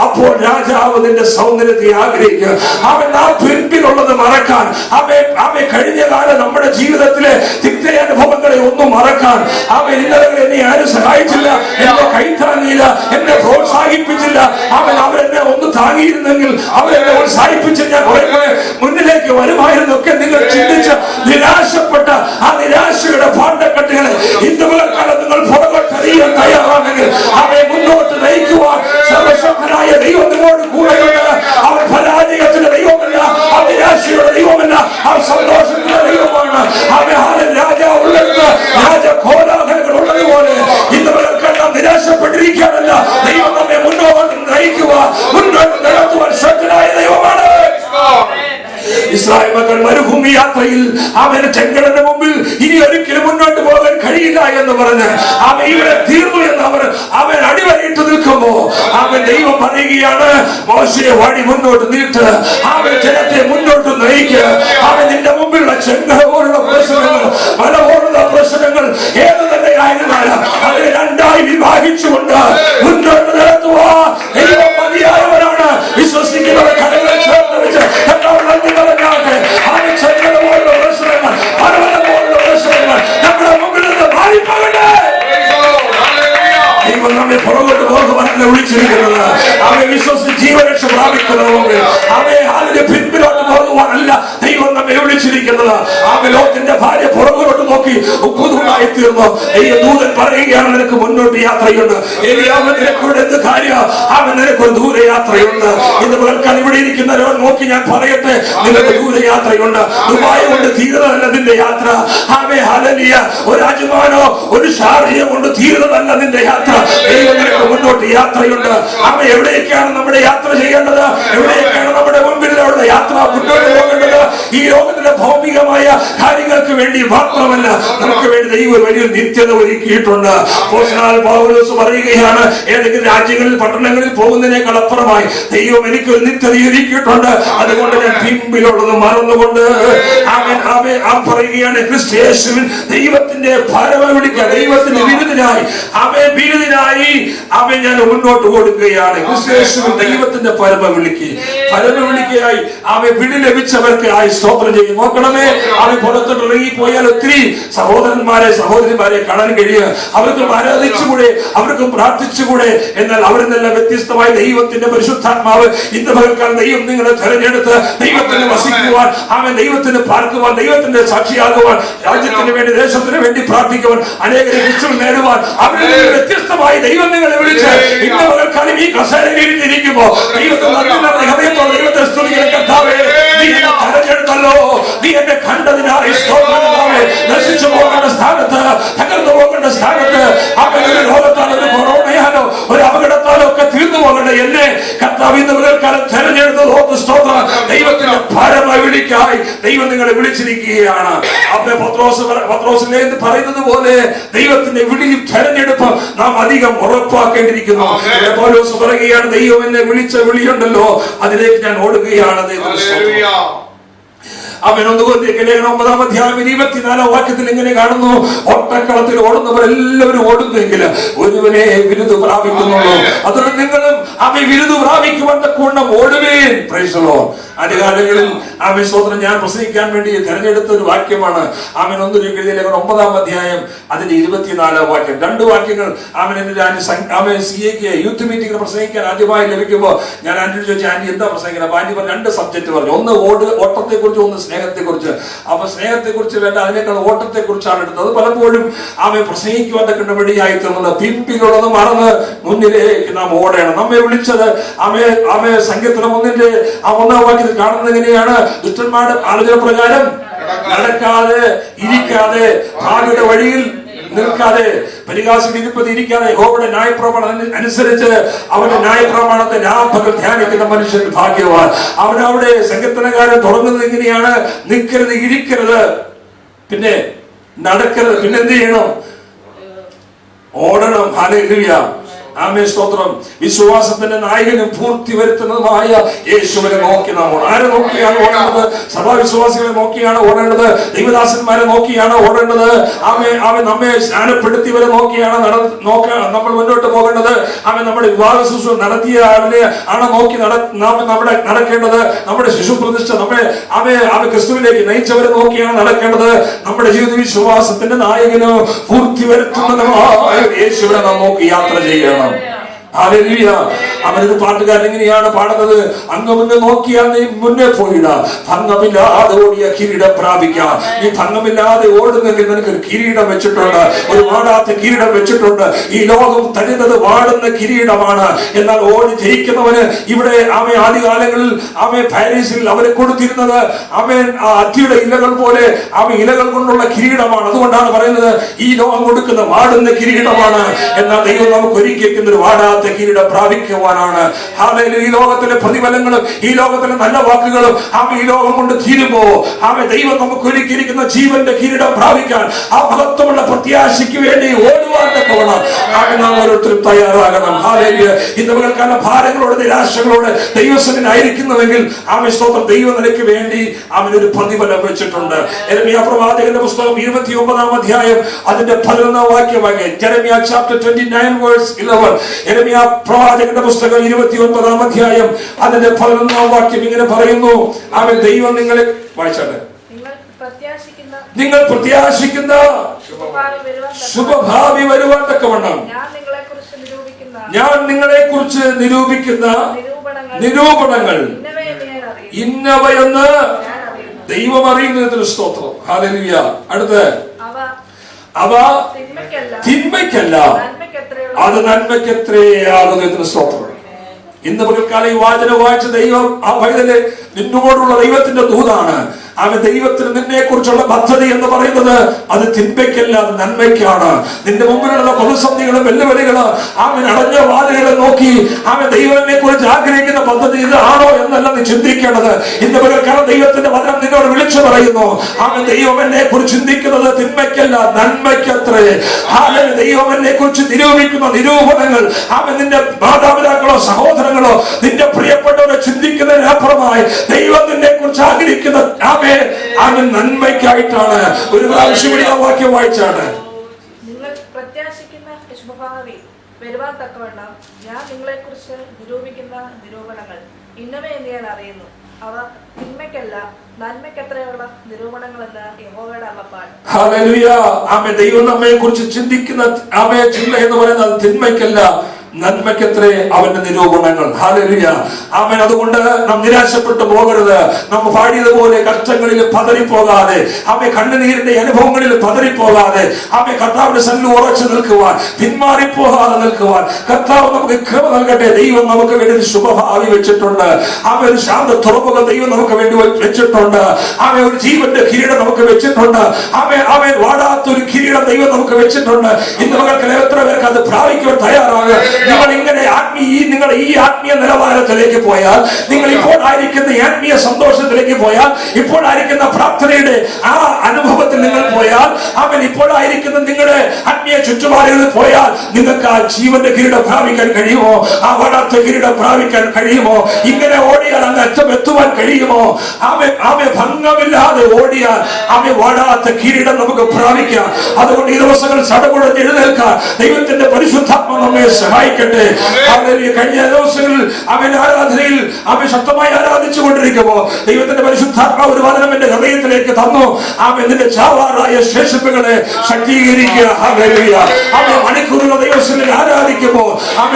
അപ്പോൾ രാജാവ് നിന്റെ സൗന്ദര്യത്തെ ആഗ്രഹിക്കുക. അവൻ ആ പിമ്പിലുള്ളത് മറക്കാൻ, അവൻ കഴിഞ്ഞ കാലം നമ്മുടെ ജീവിതത്തിലെ തിക്ത അനുഭവങ്ങളെ ഒന്നും മറക്കാൻ, അവൻ ഇന്നലെ എന്നെ ആരും സഹായിച്ചില്ല, എന്നെ കൈത്താങ്ങിയില്ല, എന്നെ പ്രോത്സാഹിപ്പിച്ചില്ല, അവരെന്നെ ഒന്ന് താങ്ങിയിരുന്നെങ്കിൽ, അവരെന്നെ ഉത്സാഹിപ്പിച്ച് ഞാൻ കുറെ മുന്നിലേക്ക് വരുമായിരുന്നൊക്കെ നിങ്ങൾ ചിന്തിച്ച് നിരാശപ്പെട്ട ആ നിരാശയുടെ ഭാണ്ഡക്കെട്ടുകളെ ഇന്ന് കാലം നിങ്ങൾ പുറകോട്ടറിയാൻ തയ്യാറാണെങ്കിൽ അവയെ മുന്നോട്ട് നയിക്കുവാൻ സർവശക്തനായ ദൈവം നിങ്ങളോട് കൂടെയുണ്ട്. അവൻ പരാജയത്തിന്റെ ദൈവമല്ല, ആ നിരാശയുടെ ദൈവമല്ല, ആ സന്തോഷത്തിന്റെ ദൈവമാണ്. അവൻ രാജാവ് ഉള്ളിടത്ത് രാജകോലാഹലങ്ങൾ ഉള്ളതുപോലെ ഇന്ന് നാം നിരാശപ്പെട്ടിരിക്കാനല്ല, ദൈവം നമ്മെ മുന്നോട്ട് നയിക്കുവാൻ, മുന്നോട്ട് നടത്തുവാൻ ശക്തനായ ദൈവമാണ്. ഇസ്രായേൽ മക്കൾ മരുഭൂമി യാത്രയിൽ അവന് ചെങ്കടലിന്റെ മുമ്പിൽ ഇനി ഒരിക്കലും മുന്നോട്ട് പോകാൻ കഴിയില്ല എന്ന് പറഞ്ഞ് അവൻ ഇവിടെ തീർന്നു എന്ന് അവൻ അടിവരയിട്ട് നിൽക്കുമ്പോ അവൻ ദൈവം പറയുകയാണ്, മോശയെ വഴി മുന്നോട്ട് നീട്ട്, അവൻ ജനത്തെ മുന്നോട്ട് നയിക്കുക. അവൻ നിന്റെ മുമ്പിലുള്ള ചെങ്കട പോലുള്ള പ്രശ്നങ്ങൾ, മല പോലുള്ള പ്രശ്നങ്ങൾ ഏത് തന്നെ ആയിരുന്നാലും അതിനെ രണ്ടായി വിഭാഗിച്ചുകൊണ്ട് മുന്നോട്ട് നടത്തുവാ ദൈവം മതിയായവരാണ്. വിശ്വസിക്കുന്നവർ കരങ്ങൾ ചേർത്ത് വെച്ച് നമ്മുടെ മുമ്പിൽ നിന്ന് മാറിപ്പോകട്ടെ. ദൈവം നമ്മെ പുറകോട്ട് പോകുവാനല്ല വിളിച്ചിരിക്കുന്നത്. അവയെ വിശ്വസിച്ച് ജീവരക്ഷ പ്രാപിക്കുന്നവർക്ക് അവയെ അതിന് പിൻപിലോട്ട് പോകുവാനല്ല ദൈവം നമ്മെ വിളിച്ചിരിക്കുന്നത്. ആ ലോകത്തിന്റെ ഭാര്യ പുറകോട്ട് നോക്കി ഉപ്പുതുണ്ടായി തീർന്നു. ദൂതൻ പറയുകയാണ്, നിനക്ക് മുന്നോട്ട് യാത്രയുണ്ട്. നിനക്കൂടെ എന്ത് കാര്യം, അവൻ നിനക്കൊരു ദൂരയാത്രയുണ്ട്. ഇന്ന് കേൾക്കാൻ ഇവിടെ ഇരിക്കുന്നവരോട് നോക്കി ഞാൻ പറയട്ടെ, നിനക്ക് ദൂരയാത്രയുണ്ട്. ദുബായ് കൊണ്ട് തീരുന്നതല്ല നിന്റെ യാത്ര. അവയെ ഹല്ലേലൂയ, ഒരു അജ്മാനോ ഒരു ഷാർജയോ കൊണ്ട് തീരുന്നതല്ല നിന്റെ യാത്ര. ദൈവം നിനക്ക് മുന്നോട്ട് യാത്രയുണ്ട്. അവ എവിടേക്കാണ് നമ്മുടെ യാത്ര ചെയ്യേണ്ടത്, എവിടേക്കാണ് നമ്മുടെ മുൻപിലുള്ള യാത്ര മുന്നോട്ട് പോകേണ്ടത്? ഈ ലോകത്തിലെ ഭൗമികമായ കാര്യങ്ങൾക്ക് വേണ്ടി മാത്രമല്ല, നമുക്ക് വേണ്ടി ദൈവം വലിയൊരു നിത്യത ഒരുക്കിയിട്ടുണ്ട്. പൗലോസ് പറയുകയാണ്, ഏതെങ്കിലും രാജ്യങ്ങളിൽ പട്ടണങ്ങളിൽ പോകുന്നതിനേക്കാൾ അപ്പുറമായി ദൈവം എനിക്കൊരു നിത്യത ഒരുക്കിയിട്ടുണ്ട്. അതുകൊണ്ട് ഞാൻ പിമ്പിലുള്ളത് മറന്നുകൊണ്ട് അവൻ പറയുകയാണ്, ക്രിസ്തുയേശുവിൽ ദൈവത്തിന്റെ പരമ വിളിക്കുക, ദൈവത്തിന്റെ വിരുദ്ധനായി അവൻ ഞാൻ മുന്നോട്ട് കൊടുക്കുകയാണ്. ക്രിസ്തുയേശുവിൽ ദൈവത്തിന്റെ പരമ വിളിക്കായി അവൻ വിളി ലഭിച്ചവർക്ക് ആയി സ്തോത്രം ചെയ്യും. നോക്കണമേ, അവൻ പുറത്തോട്ട് ഇറങ്ങിപ്പോയാൽ ഒത്തിരി സഹോദരിമാരെ കാണാൻ കഴിയുക. അവർക്കും ആരാധിച്ചുകൂടെ, അവർക്കും പ്രാർത്ഥിച്ചുകൂടെ. എന്നാൽ അവരിൽ നിന്നെല്ലാം വ്യത്യസ്തമായി ദൈവത്തിന്റെ പരിശുദ്ധാത്മാവ് ഇന്ന് പകൽക്കാലം ദൈവം നിങ്ങളെ തെരഞ്ഞെടുത്ത് ദൈവത്തിന് വസിക്കുവാൻ, അവൻ ദൈവത്തിന് പാർക്കുവാൻ, ദൈവത്തിന്റെ സാക്ഷിയാകുവാൻ, രാജ്യത്തിന് വേണ്ടി ദേശത്തിന് വേണ്ടി പ്രാർത്ഥിക്കുവാൻ, അനേകരെ ക്രിസ്തു നേടുവാൻ അവരിൽ നിന്ന് വ്യത്യസ്തമായി ദൈവം നിങ്ങളെ വിളിച്ച് ഇന്ന് പകൽക്കാലം ഈ കസേരയിൽ ഇരിക്കുമ്പോ ഹൃദയത്തോടെ ദൈവത്തെ സ്തുതിക്കുന്ന കർത്താവേ, നീ എന്നെ തെരഞ്ഞെടുത്തല്ലോ, നീ എന്നെ കണ്ടതിനായി നശിച്ചു പോകേണ്ട സ്ഥാനത്ത്, തകർന്നു പോകേണ്ട സ്ഥാനത്ത്, അവരുടെ രോഗത്താൽ, ഒരു കൊറോണയാലോ ഒരു അപകടത്താലോ ഒക്കെ തീർന്നു പോകേണ്ട എന്നെ കർത്താവ് ഇന്ന് പകൽക്കാലം തെരഞ്ഞെടുത്തത് ഓർത്ത് സ്തോത്രം. ദൈവത്തിന്റെ പരമ വിളിക്കായി ദൈവം നിങ്ങളെ വിളിച്ചിരിക്കുകയാണ്. അവിടെ പത്രോസിനെ പറയുന്നത് പോലെ ദൈവത്തിന്റെ വിളിയും തെരഞ്ഞെടുപ്പ് നാം അധികം ഉറപ്പാക്കേണ്ടിയിരിക്കുന്നു. പൗലോസ് പറയുകയാണ്, ദൈവം എന്നെ വിളിച്ച വിളിയുണ്ടല്ലോ, അതിലേക്ക് ഞാൻ ഓടുകയാണ്. അവൻ 9-ാം അധ്യായം 24-ാം വാക്യത്തിൽ ഇങ്ങനെ കാണുന്നു, ഓട്ടക്കളത്തിൽ ഓടുന്നവർ എല്ലാവരും ഓടുന്നെങ്കിൽ ഒരുവനെ വിരുദ് പ്രാപിക്കുന്നുള്ളൂ. അതുകൊണ്ട് നിങ്ങളും അവൻ വിരുദ് പ്രാപിക്കുവാൻ തക്കവണ്ണം ഓടുവേൻ. Praise the Lord. ആദ്യകാലങ്ങളിൽ അവൻ സ്തോത്രം ഞാൻ പ്രസംഗിക്കാൻ വേണ്ടി തെരഞ്ഞെടുത്ത ഒരു വാക്യമാണ്. അവൻ 9-ാം അധ്യായം അതിന്റെ 24-ാം വാക്യം. 2 വാക്യങ്ങൾ അവൻ CAക്ക് യൂത്ത് മീറ്റിംഗിൽ പ്രസംഗിക്കാൻ ആദ്യമായി ലഭിക്കുമ്പോൾ ഞാൻ ആന്റിയോട് ചോദിച്ചു, ആന്റി എന്താ പ്രസംഗിക്കുന്നത്? അപ്പൊ ആന്റി 2 സബ്ജക്ട് പറഞ്ഞു. ഒന്ന് ഓട്ടത്തെ കുറിച്ച്, ഒന്ന് സ്നേഹത്തെ കുറിച്ച്. അപ്പൊ സ്നേഹത്തെ കുറിച്ച് വേണ്ട, അതിനേക്കാൾ ഓട്ടത്തെ കുറിച്ചാണ് എടുത്തത്. പലപ്പോഴും അവൻ പ്രസംഗിക്കുവാൻ വഴിയായി തീർന്നത് പിമ്പിലുള്ളത് മറന്ന് മുന്നിലേക്ക് നാം ഓടണം. നമ്മെ വിളിച്ചത് അവൻ സങ്കീർത്തനം 1-ന്റെ 1-ാം വാക്യത്തിൽ കാണുന്നത് എങ്ങനെയാണ്? ദുഷ്ടന്മാരുടെ ആലോചന പ്രകാരം നടക്കാതെ ഇരിക്കാതെ ഭാവിയുടെ വഴിയിൽ നിൽക്കാതെ പരിഹാസം ഇരിപ്പത് ഇരിക്കാതെ യഹോവയുടെ ന്യായപ്രമാണം അനുസരിച്ച് അവന്റെ ന്യായപ്രമാണത്തെ രാപ്പകൽ ധ്യാനിക്കുന്ന മനുഷ്യൻ ഭാഗ്യവാൻ. അവിടെ സങ്കീർത്തനക്കാരൻ തുടങ്ങുന്നത് ഇങ്ങനെയാണ്: നിൽക്കരുത്, ഇരിക്കരുത്, പിന്നെ നടക്കരുത്, പിന്നെ എന്ത് ചെയ്യണം? ഓടണം. ഹല്ലേലൂയ, ആമേൻ, സ്തോത്രം. വിശ്വാസത്തിന്റെ നായകനും പൂർത്തി വരുത്തുന്നതുമായ യേശുവിനെ നോക്കി നാം ഓടണം. ആരെ നോക്കിയാണ് ഓടേണ്ടത്? സഭാവിശ്വാസികളെ നോക്കിയാണ് ഓടേണ്ടത്. ദൈവദാസന്മാരെ നോക്കിയാണ് ഓടേണ്ടത്. അവൻ നമ്മെ സ്നാനപ്പെടുത്തിയവരെ നോക്കിയാണ് നമ്മൾ മുന്നോട്ട് പോകേണ്ടത്. അവൻ നമ്മുടെ വിവാഹ ശുശ്രൂഷ നടത്തിയ ആളിനെ ആണ് നോക്കി നമ്മുടെ നടക്കേണ്ടത്. നമ്മുടെ ശിശുപ്രതിഷ്ഠ അവൻ ക്രിസ്തുവിലേക്ക് നയിച്ചവരെ നോക്കിയാണ് നടക്കേണ്ടത്. നമ്മുടെ ജീവിത വിശ്വാസത്തിന്റെ നായകനും പൂർത്തി വരുത്തുന്നതുമായ യേശുവിനെ നാം നോക്കി യാത്ര ചെയ്യണം. ഹല്ലേലൂയ. അവനത് പാട്ടുകാരൻ എങ്ങനെയാണ് പാടുന്നത്? അങ്ങ് നോക്കിയാൽ നീ മുന്നേ പോയിട, ഭംഗമില്ലാതെ ഓടിയ കിരീടം പ്രാപിക്കാം. നീ ഭംഗമില്ലാതെ ഓടുന്നെങ്കിൽ നിനക്ക് ഒരു കിരീടം വെച്ചിട്ടുണ്ട്, ഒരു വാടാത്ത കിരീടം വെച്ചിട്ടുണ്ട്. ഈ ലോകം തരുന്നത് വാടുന്ന കിരീടമാണ്. എന്നാൽ ഓടി ജയിക്കുന്നവന് ഇവിടെ ആദ്യകാലങ്ങളിൽ പാരീസിൽ അവരെ കൊടുത്തിരുന്നത് അത്തിയുടെ ഇലകൾ പോലെ ഇലകൾ കൊണ്ടുള്ള കിരീടമാണ്. അതുകൊണ്ടാണ് പറയുന്നത് ഈ ലോകം കൊടുക്കുന്ന വാടുന്ന കിരീടമാണ്. എന്നാൽ ദൈവം നമുക്ക് ഒരുക്കിയിരിക്കുന്ന ഒരു വാടാത്ത കിരീടം പ്രാപിക്കുവാനാണ്. ഈ ലോകത്തിലെ പ്രതിഫലങ്ങളും ഈ ലോകത്തിലെ നല്ല വാക്കുകളും ഈ ലോകം കൊണ്ട് തീരുമ്പോ ദൈവം നമുക്ക് ഒരുക്കിയിരിക്കുന്ന ജീവന്റെ കിരീടം പ്രാപിക്കാൻ ആ മഹത്വമുള്ള പ്രത്യാശയ്ക്ക് വേണ്ടി ഓടുവാൻ തക്കവണ്ണം നാം ഓരോരുത്തരും തയ്യാറാകണം. ഇന്ന് പകൽക്കാലം ഭാരങ്ങളോട് നിരാശകളോട് ദൈവസനായിരിക്കുന്നുവെങ്കിൽ സ്തോത്രം, ദൈവം നിനക്ക് വേണ്ടി അവനൊരു പ്രതിഫലം വെച്ചിട്ടുണ്ട്. യെരമ്യാ പ്രവാചകന്റെ പുസ്തകം 29-ാം അധ്യായം അതിന്റെ 11-ാം വാക്യമാകെ ജെറമ്യാ ചാപ്റ്റർ 29 വേഴ്സ് 11. യെരമ്യാ പ്രവാചകന്റെ പുസ്തകം 29-ാം അധ്യായം അതിന്റെ 11-ാം വാക്യം ഇങ്ങനെ പറയുന്നു: അവൻ ദൈവം നിങ്ങളെ വായിച്ചാട്ടെ. നിങ്ങൾ പ്രത്യാശിക്കുന്ന ശുഭഭാവി വരുവാൻ തക്കവണ്ണം ഞാൻ നിങ്ങളെ കുറിച്ച് നിരൂപിക്കുന്ന നിരൂപണങ്ങൾ ഇന്നവയെന്ന് ദൈവം അറിയുന്നതിന് സ്തോത്രം. ഹല്ലേലൂയ. അടുത്ത് അവ തിന്മയ്ക്കല്ല, അത് നന്മയ്ക്ക് എത്രയാകുന്നതിന് സ്തോത്രം. ഇന്ന് പകൽക്കാലം ഈ വാചന വായിച്ച ദൈവം ആ പൈതല് നിന്നോടുള്ള ദൈവത്തിന്റെ ദൂതാണ്. ദൈവത്തിന് നിന്നെ കുറിച്ചുള്ള പദ്ധതി എന്ന് പറയുന്നത് അത് തിന്മയ്ക്കല്ല, അത് നന്മയ്ക്കാണ്. നിന്റെ മുമ്പിലുള്ള പ്രതിസന്ധികളും വെല്ലുവിളികളും അടഞ്ഞ വാതിലുകളെ നോക്കി ദൈവത്തിനെ കുറിച്ച് ആഗ്രഹിക്കുന്ന പദ്ധതി ഇതാണോ എന്നല്ല നീ ചിന്തിക്കേണ്ടത്. ഇന്ന് പകൽക്കാലം ദൈവത്തിന്റെ വചനം നിന്നോട് വിളിച്ചു പറയുന്നു: ദൈവം എന്നെ കുറിച്ച് ചിന്തിക്കുന്നത് തിന്മയ്ക്കല്ല, നന്മയ്ക്കത്രേ. ദൈവം എന്നെ കുറിച്ച് നിരൂപിക്കുന്ന നിരൂപണങ്ങൾ നിന്റെ മാതാപിതാക്കളോ സഹോദരങ്ങളോ നിന്റെ പ്രിയപ്പെട്ടവരെ ചിന്തിക്കുന്നതിനപ്പുറമായി ദൈവം നിന്നെ കുറിച്ച് ആഗ്രഹിക്കുന്ന നന്മയ്ക്കായിട്ടാണ്. ഒരു പ്രാവശ്യം കൂടി ആ വാക്യം വായിച്ചാണ്: നിങ്ങൾ പ്രത്യാശിക്കുന്ന ശുഭഭാവി വരുവാൻ തക്കവണ്ണം ഞാൻ നിങ്ങളെ കുറിച്ച് നിരൂപിക്കുന്ന നിരൂപണങ്ങൾ ഇന്നവേ എന്ന് ഞാൻ അറിയുന്നു. അവ തിന്മയ്ക്കല്ല, നന്മയ്ക്കെത്രയുള്ള നിരൂപണങ്ങളെന്ന് യഹോവയുടെ അരുളപ്പാട്. ഹല്ലേലൂയ. ദൈവം നമ്മെ കുറിച്ച് ചിന്തിക്കുന്ന ചിന്ത എന്ന് പറയുന്നത് തിന്മയ്ക്കല്ല, നന്മയ്ക്കെത്രേ അവന്റെ നിരൂപണങ്ങൾ. ഹല്ലേലൂയ. ആമേൻ. അതുകൊണ്ട് നാം നിരാശപ്പെട്ടു പോകരുത്. നാം പാടിയതുപോലെ കഷ്ടങ്ങളിൽ പതറിപ്പോകാതെ, കണ്ണുനീരിന്റെ അനുഭവങ്ങളിൽ പതറിപ്പോകാതെ, കർത്താവിന്റെ സന്നിധിയിൽ ഉറച്ചു നിൽക്കുവാൻ, പിന്മാറിപ്പോകാതെ നിൽക്കുവാൻ കർത്താവ് നമുക്ക് കൃപ നൽകട്ടെ. ദൈവം നമുക്ക് വേണ്ടി ഒരു ശുഭഭാവി വെച്ചിട്ടുണ്ട്. ഒരു ശാന്ത തുറമുഖം ദൈവം നമുക്ക് വേണ്ടി വെച്ചിട്ടുണ്ട്. ഒരു ജീവന്റെ കിരീടം നമുക്ക് വെച്ചിട്ടുണ്ട്. വാടാത്തൊരു കിരീടം ദൈവം നമുക്ക് വെച്ചിട്ടുണ്ട്. ഇന്ന് മകൾക്ക് എത്ര പേർക്ക് അത് പ്രാപിക്കുവാൻ തയ്യാറാകുക. നിങ്ങൾ ഇങ്ങനെ നിങ്ങളുടെ ഈ ആത്മീയ നിലവാരത്തിലേക്ക് പോയാൽ, നിങ്ങൾ ഇപ്പോൾ ആയിരിക്കുന്ന ആത്മീയ സന്തോഷത്തിലേക്ക് പോയാൽ, ഇപ്പോഴായിരിക്കുന്ന പ്രാർത്ഥനയുടെ ആ അനുഭവത്തിൽ നിങ്ങൾ പോയാൽ, ഇപ്പോഴായിരിക്കുന്ന നിങ്ങളുടെ ആത്മീയ ചുറ്റുപാടുകളിൽ പോയാൽ നിങ്ങൾക്ക് ആ ജീവന്റെ കിരീടം പ്രാപിക്കാൻ കഴിയുമോ? ആ വടാത്ത കിരീടം പ്രാപിക്കാൻ കഴിയുമോ? ഇങ്ങനെ ഓടിയാൽ അങ്ങ് അറ്റം എത്തുവാൻ കഴിയുമോ? ഭംഗമില്ലാതെ ഓടിയാൽ വാടാത്ത കിരീടം നമുക്ക് പ്രാപിക്കാം. അതുകൊണ്ട് ഈ ദിവസങ്ങൾ ചടകുടഞ്ഞ് എഴുന്നേൽക്കാൻ ദൈവത്തിന്റെ പരിശുദ്ധാത്മ നമ്മെ സഹായിക്കട്ടെ. കഴിഞ്ഞ ദിവസങ്ങളിൽ ആരാധനയിൽ ശക്തമായി ആരാധിച്ചു കൊണ്ടിരിക്കുമ്പോൾ ദൈവത്തിന്റെ പരിശുദ്ധാത്മാവ് ഒരു വചനം എന്റെ ഹൃദയത്തിലേക്ക് തന്നു. നിന്റെ ചാവാറായ ശേഷിപ്പുകളെ ശക്തീകരിക്കുക. മണിക്കൂറുകൾ ദൈവത്തിൽ ആരാധിക്കുമ്പോൾ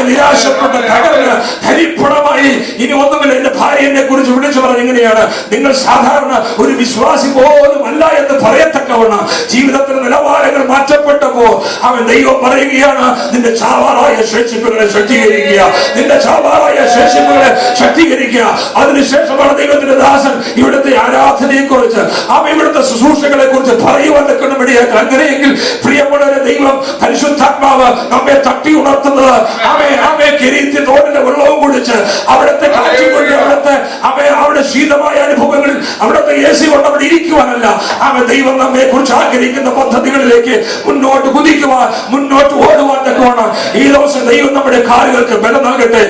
നിരാശപ്പെട്ട തകർന്ന് ധരിപ്പണമായി ഇനി ഒന്നുമില്ല, എന്റെ ഭാര്യ എന്നെ കുറിച്ച് കുറിച്ച് വിളിച്ചു പറഞ്ഞ എങ്ങനെയാണ്? നിങ്ങൾ സാധാരണ ഒരു വിശ്വാസി പോലും അല്ല എന്ന് പറയത്തക്കവണ്ണം ജീവിതത്തിന്റെ നിലവാരങ്ങൾ മാറ്റപ്പെട്ടപ്പോൾ അവൻ ദൈവം പറയുകയാണ്, നിന്റെ ചാവാറായ ശേഷിപ്പുകളെ ശക്തീകരിക്കുക, നിന്റെ ചാവാറായ ശേഷിപ്പുകളെ ശക്തീകരിക്കുക. അതിനുശേഷമാണ് ദൈവത്തിന്റെ ദാസൻ ഇവിടുത്തെ ആരാധനയെ കുറിച്ച്, ഇവിടുത്തെ ശുശ്രൂഷകളെ കുറിച്ച് പറയുവാൻ നിൽക്കണമിടയാക്കി. അങ്ങനെയെങ്കിൽ പ്രിയമുള്ളവരെ, ദൈവം പരിശുദ്ധാത്മാവ് നമ്മെ തട്ടി ഉണർത്തുന്നത് കിരീത്തി തോടിന്റെ വെള്ളവും കുടിച്ച് അവിടുത്തെ കാറ്റും കൊണ്ട് അവിടെ ശീതമായ അനുഭവങ്ങളിൽ അവിടുത്തെ AC കൊണ്ട് അവിടെ ഇരിക്കുവാനല്ല, ദൈവം നമ്മെ കുറിച്ച് ആഗ്രഹിക്കുന്ന പദ്ധതികളിലേക്ക് മുന്നോട്ട് കുതിക്കുവാൻ, മുന്നോട്ട് ഓടുവാൻ തക്കവണ്ണം ഈ ദിവസം ദൈവം നമ്മുടെ കാലുകൾക്ക് ബലം നൽകട്ടെ.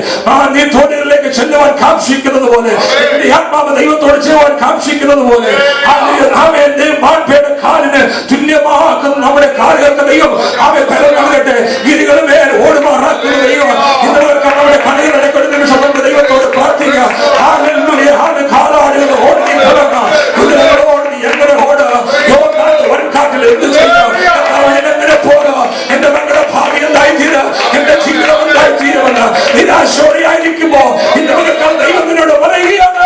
നീ തോടുകളിലേക്ക് ചെല്ലുവാൻ കാക്ഷിക്കുന്നത് പോലെ, ആത്മാവ് ദൈവത്തോട് ചെയ്യുവാൻ കാക്ഷിക്കുന്നത് പോലെ മാൻപേയുടെ കാലിന് തുല്യമാക്കുന്ന നമ്മുടെ കാലുകൾക്ക് ദൈവം ബലം നൽകട്ടെ. ഗിരികളും മേൽ ഓടുമാറാക്കുന്ന ദൈവം ഇന്നവർക്ക് നമ്മുടെ കടകളുടെ ഒരു നിമിഷം നമുക്ക് ദൈവത്തോട് പ്രാർത്ഥിക്കാം. കാലാടുകൾ ഓടി കുതിരകളോട് എങ്ങനെ ഓടുക, വൻകാട്ടിൽ എന്ത് ചെയ്യാം, എങ്ങനെ പോകുക, എന്റെ മകളുടെ ഭാവി എന്തായി തീരുക, എന്റെ ജീവിതം എന്തായി തീരുമെന്ന് നിരാശയോടെയായിരിക്കുമ്പോ ഇന്ന് മകൾക്കാൾ ദൈവത്തിനോട് പറയുകയാണ്,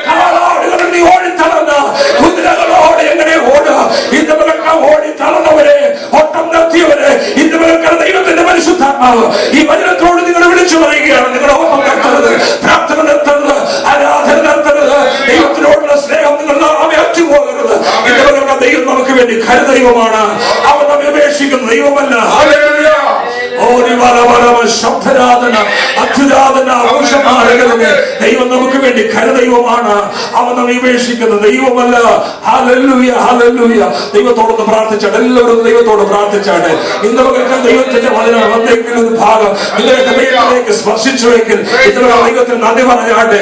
കാലാടുകൾ നീ ഓടിത്തളർന്ന കുതിരകളോട് എങ്ങനെ ഓടുക. ഇന്ന് മകൾക്കാൾ ഓടിത്തളർന്നവരെ, ഓട്ടം നിർത്തിയവരെ ഇന്ന് മകൾക്കാൾ ദൈവത്തിന്റെ പരിശുദ്ധാത്മാവ് ഈ വചനത്തോട് നിങ്ങൾ വിളിച്ചു പറയുകയാണ്. നിങ്ങളുടെ ഓട്ടം നിർത്തരുത്, പ്രാർത്ഥന നിർത്തരുത്, ആരാധന നിർത്തരുത്, ദൈവത്തിനോടുള്ള സ്നേഹം നിങ്ങൾ അറ്റുപോകരുത്. ഇന്ന് ദൈവം നമുക്ക് വേണ്ടി കരുദൈവമാണ്, അവൻ നമ്മെ ഉപേക്ഷിക്കുന്ന ദൈവമല്ല. ശബ്ദരാധന, അത്യുരാധന, ദൈവം നമുക്ക് വേണ്ടി കരുദൈവമാണ്, അവൻ നമ്മെ ഉപേക്ഷിക്കുന്ന ദൈവമല്ല. Hallelujah, hallelujah. ദൈവത്തോടൊന്ന് പ്രാർത്ഥിച്ചാണ്, എല്ലാവരും ദൈവത്തോട് പ്രാർത്ഥിച്ചാണ്. ഇന്ന് നമുക്ക് ദൈവത്തിന്റെ വചനം വന്നെങ്കിലും ഒരു ഭാഗം നിങ്ങൾക്ക് ദൈവത്തിലേക്ക് സ്പർശിച്ചുവെങ്കിൽ ഇന്ന് ദൈവത്തിന് നന്ദി പറഞ്ഞാട്ടെ.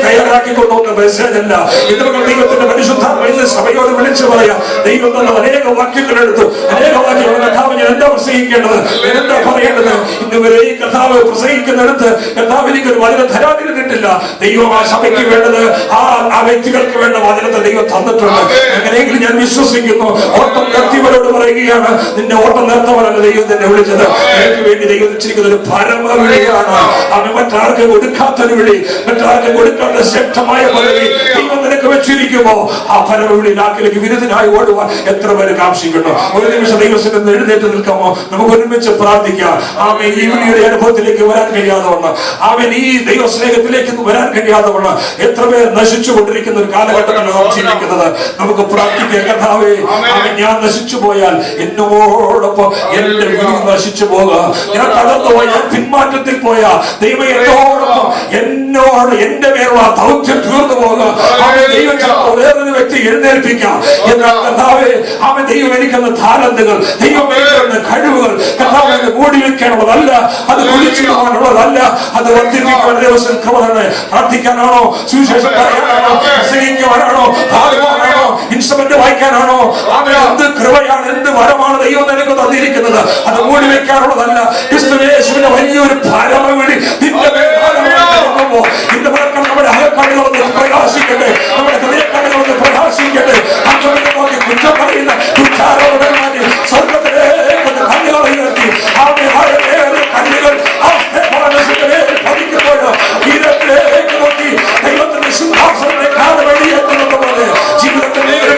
തയ്യാറാക്കി കൊണ്ടുവന്ന മെസ്സേജ് അല്ല, ഇന്ന് ദൈവത്തിന്റെ പരിശുദ്ധാത്മ ഇന്ന് സഭയോട് വിളിച്ചു പറയാം. ദൈവം തന്ന അനേക വാക്യങ്ങൾ എടുത്തു, അനേക വാക്യങ്ങൾ കഥാവ് ഞാൻ എന്താ പ്രസംഗിക്കേണ്ടത്, എന്താ പറയേണ്ടത്, ഇന്നുവരെ ഈ കഥാവ് പ്രസംഗിക്കുന്നിടത്ത് കഥാവ് എനിക്കൊരു വചനം തരാതിരുന്നിട്ടില്ല. ദൈവം ആ സഭയ്ക്ക് വേണ്ടത്, ആ വ്യക്തികൾക്ക് വേണ്ട വചനത്തെ ദൈവം തന്നിട്ടുണ്ട്. അങ്ങനെയെങ്കിലും ഞാൻ വിശ്വസിക്കുന്നു. ഓട്ടം നിർത്തിയവരോട് പറയുകയാണ്, നിന്റെ ഓട്ടം നിർത്തവരല്ല ദൈവം തന്നെ വിളിച്ചത്. എനിക്ക് വേണ്ടി ദൈവം വെച്ചിരിക്കുന്ന ഒരു പരമവിളിയാണ്. അവൻ മറ്റാർക്കും കൊടുക്കാത്തൊരു വിളി, മറ്റാർക്കും കൊടുക്കാത്ത ശ്രേഷ്ഠമായ പദവി ദൈവം നിനക്ക് വെച്ചിരിക്കുമ്പോ ആ പരമവിളി നാക്കിലേക്ക് വിരുദ്ധനായി ഓടുവാൻ എത്ര പേര് കാക്ഷിക്കുന്നു. ഒരു നിമിഷം ദൈവത്തിൽ നിന്ന് എഴുന്നേറ്റ് നിൽക്കാമോ? നമുക്ക് ഒരുമിച്ച് പ്രാർത്ഥിക്കാം. ആമേൻ. ഈ വിളിയുടെ അനുഭവത്തിലേക്ക് വരാൻ കഴിയാതെ വണ്ണം, അവൻ ഈ ദൈവ സ്നേഹത്തിലേക്ക് വരാൻ കഴിയാതെ വണ്ണം എത്ര പേർ നശിച്ചു കൊണ്ടിരിക്കുന്ന ഒരു കാലഘട്ടമാണ് നാം ജീവിക്കുന്നത്. നമുക്ക് പ്രാർത്ഥിക്കാം. കർത്താവേ, ഞാൻ നശിച്ചു പോയാൽ എന്നോടൊപ്പം എന്റെ വിളി നശിച്ചു പോകുക. ഞാൻ തളർന്നു പോയാൽ, പിന്മാറ്റത്തിൽ പോയാ ദൈവം എന്നോടൊപ്പം എന്നോട് എന്റെ മേലുള്ള ദൗത്യം തീർന്നു പോകുക. ദൈവം വേറൊരു വ്യക്തി എഴുന്നേൽപ്പിക്കാം. എന്നാൽ കർത്താവേ, അവൻ ദൈവം എനിക്കുന്ന താലന്തുകൾ, ദൈവം എനിക്കുന്ന കഴിവുകൾ കർത്താവിനെ മൂടി വെക്കാനുള്ളതല്ല, അത് കുഴിച്ചിടാനുള്ളതല്ല, അത് വർദ്ധിപ്പിക്കുവാൻ ദിവസം ക്രമമാണ്. പ്രാർത്ഥിക്കാനാണോ, സുവിശേഷം പറയാനാണോ, പ്രസംഗിക്കുവാനാണോ, പാടുവാനാണോ, ഇൻസ്ട്രുമെന്റ് വായിക്കാനാണോ, അവൻ എന്ത് കൃപയാണ്, എന്ത് വരമാണ് ദൈവം നിനക്ക് തന്നിരിക്കുന്നത്, അത് മൂടി വെക്കാനുള്ളതല്ല. ക്രിസ്തുയേശുവിന്റെ വലിയൊരു പരമവിളി നിന്റെ മേൽക്കുമ്പോ ഇന്ന് പലർക്കും നമ്മുടെ അകക്കണ്ണുകളൊന്ന് പ്രകാശിക്കട്ടെ, നമ്മുടെ ഹൃദയക്കണ്ണുകളൊന്ന് പ്രകാശിക്കട്ടെ. അങ്ങനെ നോക്കി കുറ്റം പറയുന്ന കുറ്റാരോപണമാക്കി സ്വർഗത്തിലേക്ക് കണ്ണുകളെ ഉയർത്തി കണ്ണുകൾ പതിക്കുമ്പോൾ ഈരത്തിലേക്ക് നോക്കി ദൈവത്തിന്റെ സിംഹാസനത്തെ കാണാൻ വേണ്ടിയെത്തുന്നത് പോലെ ജീവിതത്തിലേക്ക്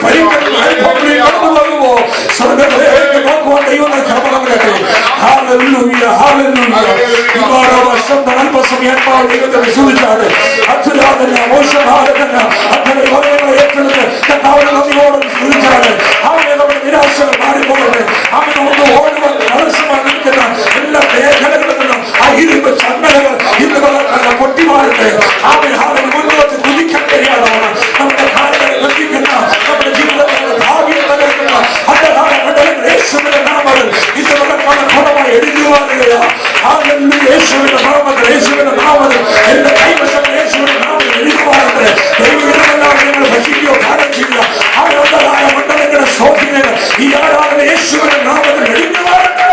കടന്നു പോകുമ്പോ സ്വർഗത്തിലേക്ക് നോക്കുവാൻ ദൈവത്തെ ക്രമം നൽകട്ടെ. Hallelujah, hallelujah. അല്പസമയം ദൈവത്തെ സ്തുതിച്ചാണ്. അത്യുരാധന, മോശഭാരതന, അങ്ങനെ വരങ്ങളെ ഏറ്റെടുത്ത് കർത്താവിനെ നന്ദിയോടെ സ്തുതിച്ചാണ്. അവനെ നമ്മുടെ നിരാശകൾ മാറിപ്പോകട്ടെ. അവനെ ഒന്ന് ഓടുവാൻ തടസ്സമായി നിൽക്കുന്ന എല്ലാ മേഖലകളിൽ നിന്നും ആ ഇരുമ്പ് ചങ്ങലകൾ ഇന്ന് പൊട്ടിമാറട്ടെ. അവനെ മുന്നോട്ട് കുതിക്കാൻ കഴിയാതാണ് നമ്മുടെ കാലുകളെ ബന്ധിക്കുന്ന, നമ്മുടെ ജീവിതത്തിന്റെ ഭാവിയെ തകർക്കുന്ന യേശുവിന്റെ നാമത്തിൽ ഇന്ന് ഗുണമായി എഴുതുവാനുകയാണ്. യേശുവിന്റെ നാമത്തിൽ, യേശുവിന്റെ നാമത്തിൽ എന്റെ കൈവശം യേശുവിന്റെ നാമത്തിൽ എഴുതുവാനുണ്ട്. ദൈവങ്ങളെല്ലാം നിങ്ങൾ ഭക്ഷിക്കുകയോ പാഠം ചെയ്യുക. ആരാധനായ മണ്ഡലങ്ങളുടെ സ്വാധീനങ്ങൾ ഈ ആരാധന യേശുവിന്റെ നാമത്തിൽ എഴുതുവാനുണ്ട്.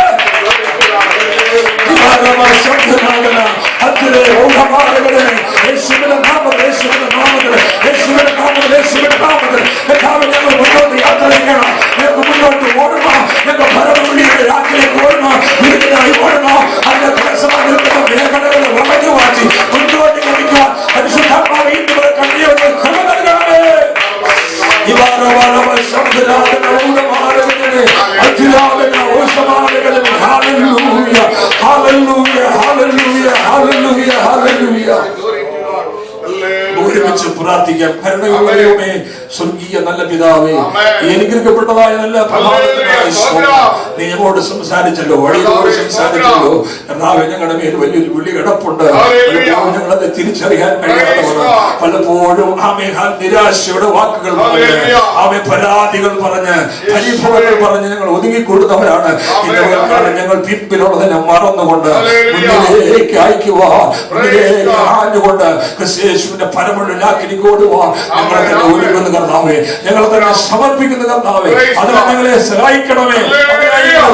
യേശുവിന്റെ നാമത്തിൽ, യേശുവിന്റെ നാമത്തിൽ, യേശുവിന്റെ നാമത്തിൽ, യേശുവിന്റെ നാമത്തിൽ ഞങ്ങൾ മുന്നോട്ട് യാത്ര ചെയ്യണം. ഞങ്ങൾക്ക് മുന്നോട്ട് ഓടണം. ഞങ്ങൾ പരമവിളിയുടെ യാത്രയിലേക്ക് ഓടണം. വീട്ടിലായി ഓടണം. അതിന്റെ തടസ്സമായി നിൽക്കുന്ന മേഖലകളെ വളഞ്ഞു മാറ്റി മുന്നോട്ട് കളിക്കുവാൻ പരിശുദ്ധാത്മാവിന്റെ ഹല്ലേലൂയ, ഹല്ലേലൂയ. ഒരുമിച്ച് പ്രാർത്ഥിക്കാം. കരുണയുള്ള ദൈവമേ, സ്വർഗീയ നല്ല പിതാവേ, അനുഗ്രഹിക്കപ്പെട്ടതായ നല്ല പ്രഭാതത്തിനായി സ്തോത്രം. നീ ഞങ്ങളോട് സംസാരിച്ചല്ലോ, വഴിയോട് സംസാരിച്ചല്ലോ. കർത്താവേ, ഞങ്ങളുടെ മേൽ വലിയൊരു വിളി കിടപ്പുണ്ട്. പലപ്പോഴും ഞങ്ങളത് തിരിച്ചറിയാൻ കഴിയാത്തവർ, പലപ്പോഴും നിരാശയുടെ വാക്കുകൾ പറഞ്ഞ്, പരാതികൾ പറഞ്ഞ്, പരിഭവങ്ങൾ പറഞ്ഞ് ഞങ്ങൾ ഒതുങ്ങിക്കൊടുത്തവരാണ്. ഞങ്ങൾ പിൻപിലുള്ളതിനെ മറന്നുകൊണ്ട് മുന്നിലേക്ക് അയക്കുവാ, മുന്നിലേക്ക് ആഞ്ഞുകൊണ്ട് യേശുവിന്റെ പരമുള്ളിലാക്കിരിക്കോടുവാ ഞങ്ങളെ തന്നെ ഒരുക്കുന്ന കർത്താവേ, ഞങ്ങളെ തന്നെ സമർപ്പിക്കുന്ന കർത്താവേ, അതിനെ ഞങ്ങളെ സഹായിക്കണമേ,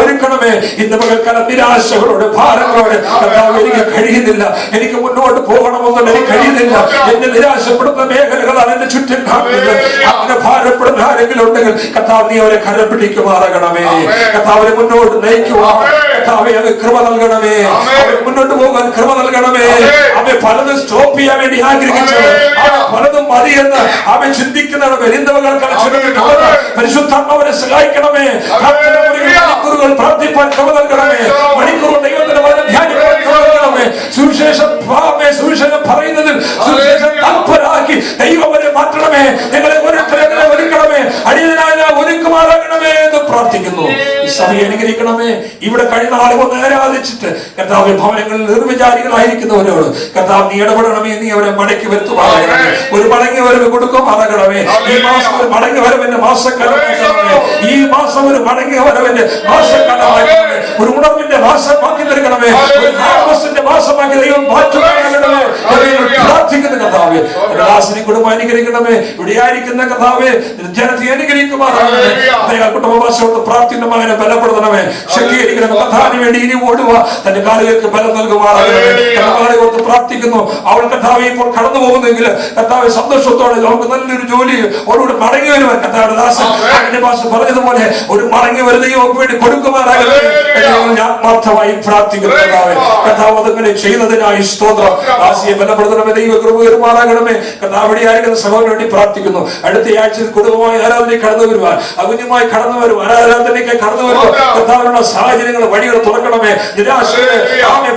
ഒരുക്കണമേ. ഇന്ന് പകൽക്കാലം നിരാശകളോട്, ഭാരങ്ങളോട് കർത്താവ് എനിക്ക് കഴിയുന്നില്ല, എനിക്ക് മുന്നോട്ട് പോകണമെന്നുണ്ട്, എനിക്ക് കഴിയുന്നില്ല, എന്നെ നിരാശപ്പെടുന്ന മേഖലകളാണ് എന്റെ ചുറ്റും കാണുന്നത്. അങ്ങനെ ഭാരപ്പെടുന്ന ആരെങ്കിലും ഉണ്ടെങ്കിൽ കർത്താവ് നീ അവരെ കരം പിടിക്കുമാറാകണമേ, കർത്താവിനെ മുന്നോട്ട് നയിക്കുവാൻ കർത്താവേ അത് കൃപ നൽകണമേ, മുന്നോട്ട് പോകാൻ കൃപ നൽകണമേ. അവയെ പലതും സ്റ്റോപ്പ് ചെയ്യാൻ വേണ്ടി ആഗ്രഹിച്ചത് പലതും മതിയെന്ന് അവൻ ചിന്തിക്കുന്നവരെ പരിശുദ്ധാത്മാവിനെ സഹായിക്കണമേ. മണിക്കൂറുകൾ പ്രാർത്ഥിപ്പാൻ കൃപ നൽകണമേ, മണിക്കൂറുകൾ ദൈവത്തിന്റെ വചനം ധ്യാനിപ്പാൻ കൃപ നൽകണമേ. സുവിശേഷം പറയുന്നതിൽ സുവിശേഷം തൽപരാക്കി ദൈവവരെ മാറ്റണമേ. ഞങ്ങളെ ഓരോരുത്തരെ ഒരുക്കണമേ, അടിയനായ ഒരുക്കുമാറാകണമേ എന്ന് പ്രാർത്ഥിക്കുന്നു. ഈ സഭയെ അനുഗ്രഹിക്കണമേ. ഇവിടെ കഴിഞ്ഞ നാളെ ഒന്ന് ആരാധിച്ചിട്ട് കർത്താവ് ഭവനങ്ങളിൽ നിർവിചാരികളായിരിക്കുന്നവരോട് കർത്താവ് നീ ഇടപെടണമേ, നീ അവരെ മടക്കി വരുത്തുമാറാകണമേ. ഒരു മടങ്ങി വരവ് കൊടുക്കുമാറാകണമേ. ഈ മാസം ഒരു മടങ്ങി വരവിന്റെ മാസക്കാലമാക്കണമേ. ഈ മാസം ഒരു മടങ്ങി വരവിന്റെ മാസക്കാലമാക്കണമേ. ഒരു ഉണർവിന്റെ മാസമാക്കി നൽകണമേ. ഒരു ഹാർവസ്റ്റിന്റെ മാസമാക്കി ദൈവം മാറ്റുമാറാകണമേ. പ്രാർത്ഥിക്കുന്ന കർത്താവേ, ദാസനെ കുടുംബം അനുഗ്രഹിക്കണമേ. ഇവിടെ ആയിരിക്കുന്ന കർത്താവേ, ജനത്തെ അനുഗ്രഹിക്കുമാറാകണമേ. കുടുംബവാസിയോട് പ്രാർത്ഥിക്കുന്ന മകനെ ബലപ്പെടുത്തണമേ, ശക്തീകരിക്കണമേ. കർത്താവിന് വേണ്ടി ഇനി ഓടുക, തന്റെ കാലുകൾക്ക് ബലം നൽകുമാറാകണമേ. കർത്താവിനെ ഓർത്ത് പ്രാർത്ഥിക്കുന്നു. അവൾ കർത്താവ് ഇപ്പോൾ കടന്നു പോകുന്നെങ്കിൽ കർത്താവ് സന്തോഷത്തോടെ അവർക്ക് നല്ലൊരു ജോലി ഓരോട് മടങ്ങി വരുവാൻ കർത്താവ് ദാസൻ പറഞ്ഞതുപോലെ ഒരു മടങ്ങി വരുന്നയോ വേണ്ടി കൊടുക്കുമാറാകണമേ. ആത്മാർത്ഥമായി പ്രാർത്ഥിക്കുന്നു കർത്താവേ. കർത്താവ് അതങ്ങനെ ചെയ്യുന്നതിനായി സ്തോത്രം. ദാസിയെ ബലപ്പെടുത്തണമേ, ദൈവ കൃപ വരുമാറാകണമേ. കർത്താവ് ഇവിടെയായിരിക്കുന്ന സഭയ്ക്ക് വേണ്ടി പ്രാർത്ഥിക്കുന്നു. അടുത്ത ആഴ്ചയിൽ കുടുംബമായി ആരാധനയ്ക്ക് കടന്നു വരുവാൻ, അകുഞ്ഞുമായി കടന്നു വരുവാൻ, ആരാധനയ്ക്ക് കടന്നു വരുവാൻ കർത്താവിനുള്ള സാഹചര്യങ്ങൾ, വഴികൾ തുറക്കണമേ. നിരാശകളെ,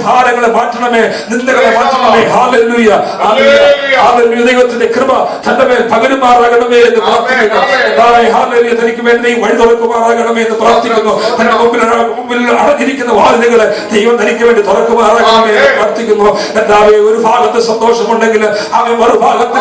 ഭാരങ്ങളെ മാറ്റണമേ, നിന്ദകളെ മാറ്റണമേ. ഹല്ലേലൂയ, ഹല്ലേലൂയ, ഹല്ലേലൂയ. ദൈവത്തിന്റെ കൃപ തന്റെ മേൽ പകരുമാറാകണമേ എന്ന് പ്രാർത്ഥിക്കുന്നു. ഹല്ലേലൂയ, തനിക്ക് വേണ്ടി വഴി തുറക്കുമാറാകണമേ എന്ന് പ്രാർത്ഥിക്കുന്നു. തന്റെ മുമ്പിൽ അടഞ്ഞിരിക്കുന്ന വാതിലുകളെ ദൈവം തനിക്ക് വേണ്ടി തുറക്കുമാറാകണമേ എന്ന് പ്രാർത്ഥിക്കുന്നു. കർത്താവേ, ഒരു ഭാഗത്ത് സന്തോഷമുണ്ടെങ്കിൽ അവൻ മറുഭാഗത്ത്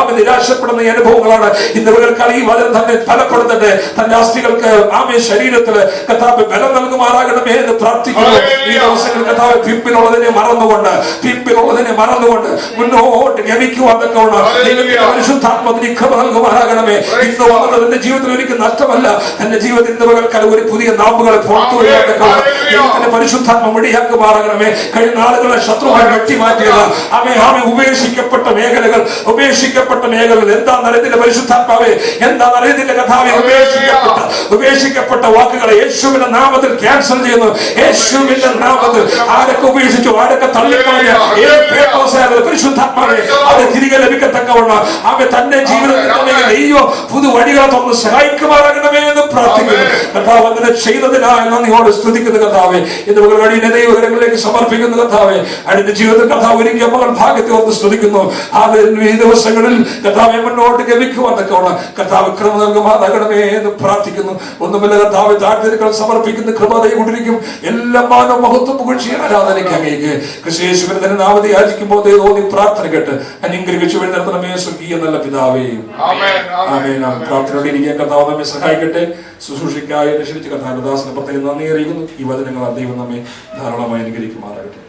അവൻ നിരാശപ്പെടുന്ന അനുഭവങ്ങളാണ്. ഇന്ന് ഈ വചനം തന്നെ ഫലപ്പെടുത്തട്ടെ. തന്റെ അസ്ഥികൾക്ക് ആമേ ശരീരത്തില് കർത്താവ് ബലം നൽകുമാറാകണമേ എന്ന് പ്രാർത്ഥിക്കുന്നു. ഈ ദിവസങ്ങളിൽ കർത്താവ് പിമ്പിലുള്ളതിനെ മറന്നുകൊണ്ട് മുന്നോട്ട് ഗമിക്കുവാൻ തക്കവണ്ണം ദൈവത്തിന്റെ പരിശുദ്ധാത്മാവിന് കൃപ നൽകുമാറാകണമേ. ഇന്ന് വന്നതിന്റെ ജീവിതത്തിൽ ഒരിക്കലും നഷ്ടമല്ല. തന്റെ ജീവിതത്തിൽ ഒരു പുതിയ നാമ്പുകളെ പുറത്തു ദൈവത്തിന്റെ പരിശുദ്ധാത്മ മടിയാക്കുമാറാകണമേ. കഴിഞ്ഞ നാളുകളെ ശത്രുവായി വെട്ടിമാറ്റിയത് ഉപേക്ഷിക്കപ്പെട്ട മേഖലകൾ എന്താണെന്നറിയത്തില്ല. പരിശുദ്ധാത്മാവേ, എന്താണെന്നറിയത്തില്ല കർത്താവേ. ഉപേക്ഷിക്കപ്പെട്ട വാക്കുകളെ യേശുവിന്റെ നാമത്തിൽ ക്യാൻസൽ ചെയ്യുന്നു. യേശുവിന്റെ നാമത്തിൽ ആരൊക്കെ ഉപേക്ഷിച്ചു, ആരൊക്കെ തള്ളിക്കളഞ്ഞ പരിശുദ്ധാത്മാവേ, അത് തിരികെ ലഭിക്കത്തക്കവണ്ണം അവൻ തന്റെ ജീവിതത്തിൽ ദൈവം പുതു വഴികളെ തുറന്ന് സഹായിക്കുമാറാകണമേ എന്ന് പ്രാർത്ഥിക്കുന്നു. കർത്താവ് അങ്ങനെ ചെയ്തതിനായി നന്ദിയോട് സ്തുതിക്കുന്നു കർത്താവേ. ഇന്ന് മകളുടെ ദൈവകരങ്ങളിലേക്ക് സമർപ്പിക്കുന്നു കർത്താവേ. അതിന്റെ ജീവിതത്തിൽ കർത്താവ് ഒരിക്കൽ മകൾ ഭാഗ്യത്തെ ഓർത്ത് സ്തുതിക്കുന്നു. ഈ ദിവസങ്ങളിൽ കർത്താവെ മുന്നോട്ട് ഗമിക്കുവാൻ തക്കവണ്ണം കർത്താവ് കൃപ നൽകുമാറാകണമേ എന്ന് പ്രാർത്ഥിക്കുന്നു. ഒന്നുമില്ല കർത്താവ് താഴ്ത്തിരികൾ സമർപ്പിക്കുന്ന കൃപതയെ കൊണ്ടിരിക്കും. എല്ലാ മാനവ മഹത്വം പുകഴ്ച ആരാധനയ്ക്ക് അങ്ങേക്ക് ക്രിസ്തുയേശുവിനെ തന്നെ നാമത്തെ യാചിക്കുമ്പോൾ തോന്നി പ്രാർത്ഥന കേട്ട് അനുഗ്രഹിച്ചു വേണ്ടി നടത്തണമേ സ്വർഗീയ നല്ല പിതാവേ. ആമേൻ. പ്രാർത്ഥനയോടെ ഇരിക്കാൻ കർത്താവ് നമ്മെ സഹായിക്കട്ടെ. ശുശ്രൂഷയ്ക്കായി രക്ഷിച്ച കർത്താവിന്റെ ദാസനെ പ്രത്യേകം നന്ദി അറിയിക്കുന്നു. ഈ വചനങ്ങൾ ദൈവം നമ്മെ ധാരാളമായി അനുഗ്രഹിക്കുമാറാകട്ടെ.